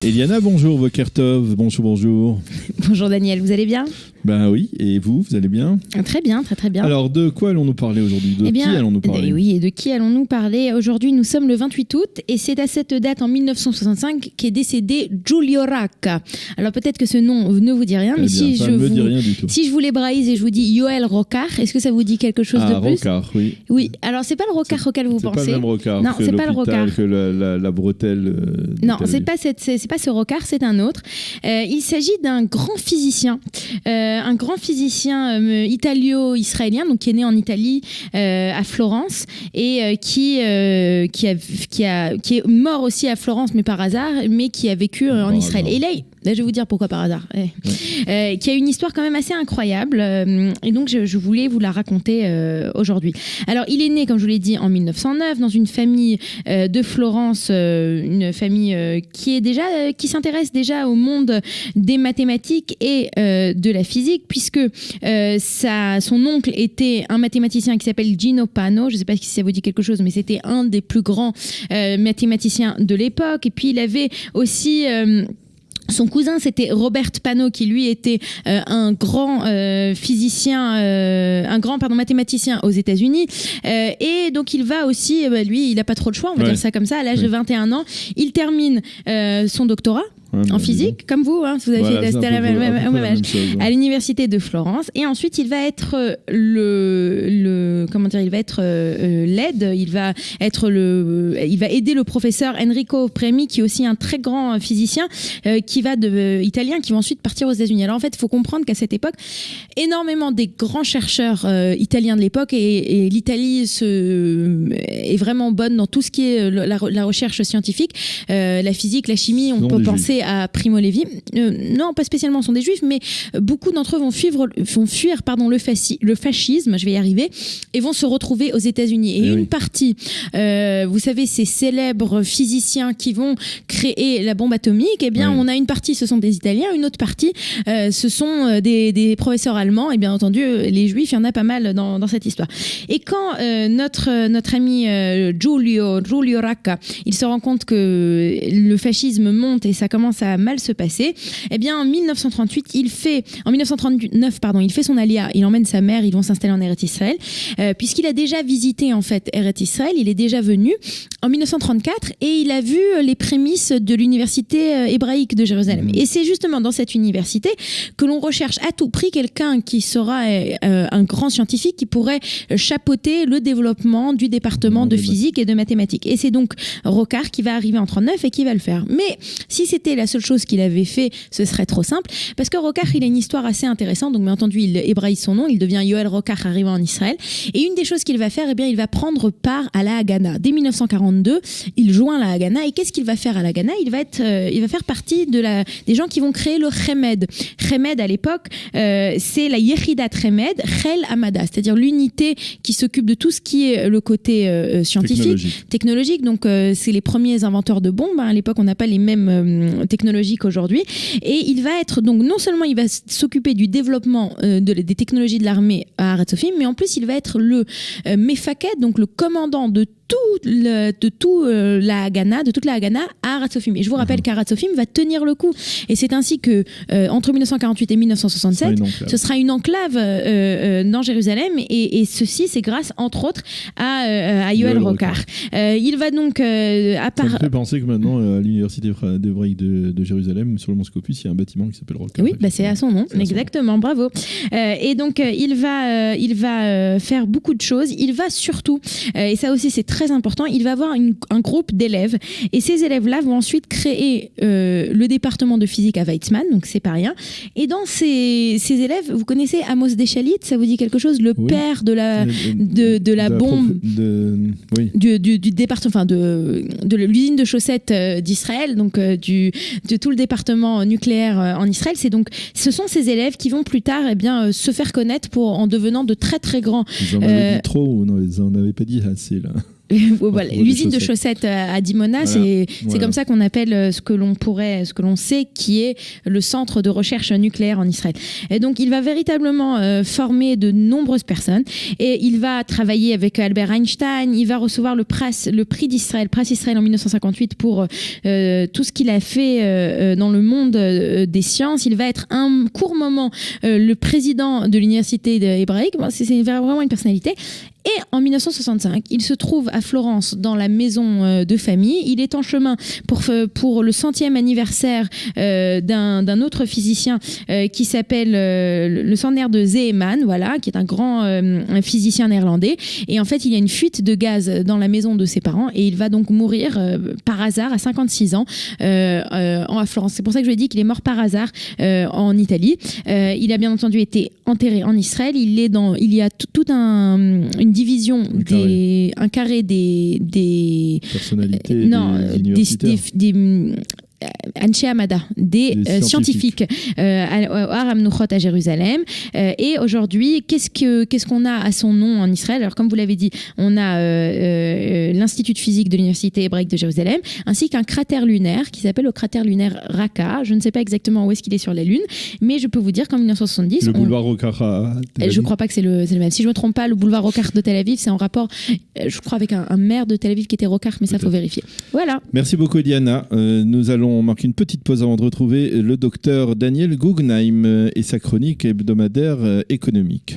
Eliana, bonjour, Bokertov, bonjour. Bonjour Daniel, vous allez bien ? Ben oui, et vous allez bien ? Très bien, très bien. Alors, de quoi allons-nous parler aujourd'hui ? Qui allons-nous parler ? Oui, et de qui allons-nous parler ? Aujourd'hui, nous sommes le 28 août, et c'est à cette date, en 1965, qu'est décédé Giulio Racca. Alors peut-être que ce nom ne vous dit rien, mais si je vous l'hébraïse et je vous dis Yoël Rocard, est-ce que ça vous dit quelque chose de plus ? Rocard, oui. Oui, alors c'est pas le Rocard auquel vous pensez. C'est pas le même Rocard non, que c'est pas le Rocard. Que la bretelle. Non, c'est pas ce Rocard, c'est un autre. Il s'agit d'un grand physicien, italio-israélien, donc qui est né en Italie, à Florence, et qui est mort aussi à Florence, mais par hasard, mais qui a vécu en Israël. Et là, je vais vous dire pourquoi par hasard. Qui a une histoire quand même assez incroyable, et donc je voulais vous la raconter aujourd'hui. Alors, il est né, comme je vous l'ai dit, en 1909 dans une famille de Florence, une famille qui s'intéresse déjà au monde des mathématiques et de la physique, puisque son oncle était un mathématicien qui s'appelle Gino Pano. Je ne sais pas si ça vous dit quelque chose, mais c'était un des plus grands mathématiciens de l'époque. Et puis il avait aussi son cousin, c'était Robert Pano, qui lui était un grand mathématicien aux États-Unis. Et donc il va aussi, lui, il n'a pas trop de choix, on va dire ça comme ça, à l'âge de 21 ans, il termine son doctorat. En physique, comme vous, vous avez fait à la même âge, à l'université de Florence, et ensuite il va être l'aide, il va aider le professeur Enrico Premi, qui est aussi un très grand physicien, italien, qui va ensuite partir aux États-Unis. Alors en fait, il faut comprendre qu'à cette époque, énormément des grands chercheurs italiens de l'époque, et l'Italie est vraiment bonne dans tout ce qui est la recherche scientifique, la physique, la chimie. On peut penser à Primo Levi. Non, pas spécialement, sont des juifs, mais beaucoup d'entre eux vont fuir le fascisme, je vais y arriver, et vont se retrouver aux États-Unis. Et une partie, vous savez, ces célèbres physiciens qui vont créer la bombe atomique, on a une partie, ce sont des Italiens, une autre partie, ce sont des professeurs allemands, et bien entendu, les juifs, il y en a pas mal dans cette histoire. Et quand notre ami Giulio Racca, il se rend compte que le fascisme monte et ça commence à mal se passer, en 1939, il fait son alia, il emmène sa mère, ils vont s'installer en Eretz Israël, puisqu'il a déjà visité en fait Eretz Israël, il est déjà venu en 1934 et il a vu les prémices de l'université hébraïque de Jérusalem. Et c'est justement dans cette université que l'on recherche à tout prix quelqu'un qui sera un grand scientifique qui pourrait chapeauter le développement du département de physique et de mathématiques. Et c'est donc Rocard qui va arriver en 1939 et qui va le faire. Mais si c'était la seule chose qu'il avait fait, ce serait trop simple, parce que Rocard, il a une histoire assez intéressante. Donc bien entendu, il hébraïse son nom, il devient Yoël Rocard arrivant en Israël, et une des choses qu'il va faire, il va prendre part à la Haganah. Dès 1942, il joint la Haganah, et qu'est-ce qu'il va faire à la Haganah ? Il va faire partie des gens qui vont créer le Chemed. Chemed, à l'époque, c'est la Yechidat Chemed, Chel Amada, c'est-à-dire l'unité qui s'occupe de tout ce qui est le côté scientifique, technologique. Donc c'est les premiers inventeurs de bombes. À l'époque, on n'a pas les mêmes technologies qu'aujourd'hui. Et il va être, donc, non seulement il va s'occuper du développement des technologies de l'armée à Aratsofim, mais en plus il va être le Mefaket, donc le commandant de toute la Haganah à Aratsofim. Et je vous rappelle qu'Aratsofim va tenir le coup. Et c'est ainsi que entre 1948 et 1967, ce sera une enclave dans Jérusalem. Et ceci, c'est grâce, entre autres, à Yoël Rocard. Il va donc Ça me fait penser que maintenant, à l'université hébraïque de Jérusalem, sur le Mont Scopus, il y a un bâtiment qui s'appelle Rocard. Oui, c'est à son nom, exactement, bravo. Et donc, il va faire beaucoup de choses. Il va surtout, et ça aussi c'est très important, il va avoir un groupe d'élèves, et ces élèves-là vont ensuite créer le département de physique à Weizmann, donc c'est pas rien. Et dans ces élèves, vous connaissez Amos Dechalit, ça vous dit quelque chose, le père de la bombe, du département, de l'usine de chaussettes d'Israël, donc de tout le département nucléaire en Israël. Ce sont ces élèves qui vont plus tard se faire connaître en devenant de très très grands. Ils en avaient dit trop, ou non, ils en avaient pas dit assez là. Voilà, l'usine de chaussettes à Dimona, Voilà. c'est comme ça qu'on appelle ce que l'on sait qui est le centre de recherche nucléaire en Israël. Et donc il va véritablement former de nombreuses personnes et il va travailler avec Albert Einstein, il va recevoir le prix d'Israël, Prince Israël en 1958 pour tout ce qu'il a fait dans le monde des sciences. Il va être un court moment le président de l'université hébraïque. Bon, c'est vraiment une personnalité. Et en 1965, il se trouve à Florence dans la maison de famille. Il est en chemin pour le 100e anniversaire d'un autre physicien qui s'appelle le centenaire de Zeeman, voilà, qui est un grand un physicien néerlandais. Et en fait, il y a une fuite de gaz dans la maison de ses parents et il va donc mourir par hasard à 56 ans à Florence. C'est pour ça que je lui ai dit qu'il est mort par hasard en Italie. Il a bien entendu été enterré en Israël. Il y a toute une division un carré des personnalités, des Anshe Amada, des scientifiques au Har HaMenuchot à Jérusalem. Et aujourd'hui, qu'est-ce qu'on a à son nom en Israël? Alors, comme vous l'avez dit, on a l'Institut de physique de l'Université hébraïque de Jérusalem, ainsi qu'un cratère lunaire qui s'appelle le cratère lunaire Raka. Je ne sais pas exactement où est-ce qu'il est sur la Lune, mais je peux vous dire qu'en 1970... Le boulevard Rokar. Je ne crois pas que c'est le même. Si je ne me trompe pas, le boulevard Rokar de Tel Aviv, c'est en rapport, je crois, avec un maire de Tel Aviv qui était Rokar, mais ça, il faut vérifier. Voilà. Merci beaucoup, Diana. Nous allons marquer une petite pause avant de retrouver le docteur Daniel Guggenheim et sa chronique hebdomadaire économique.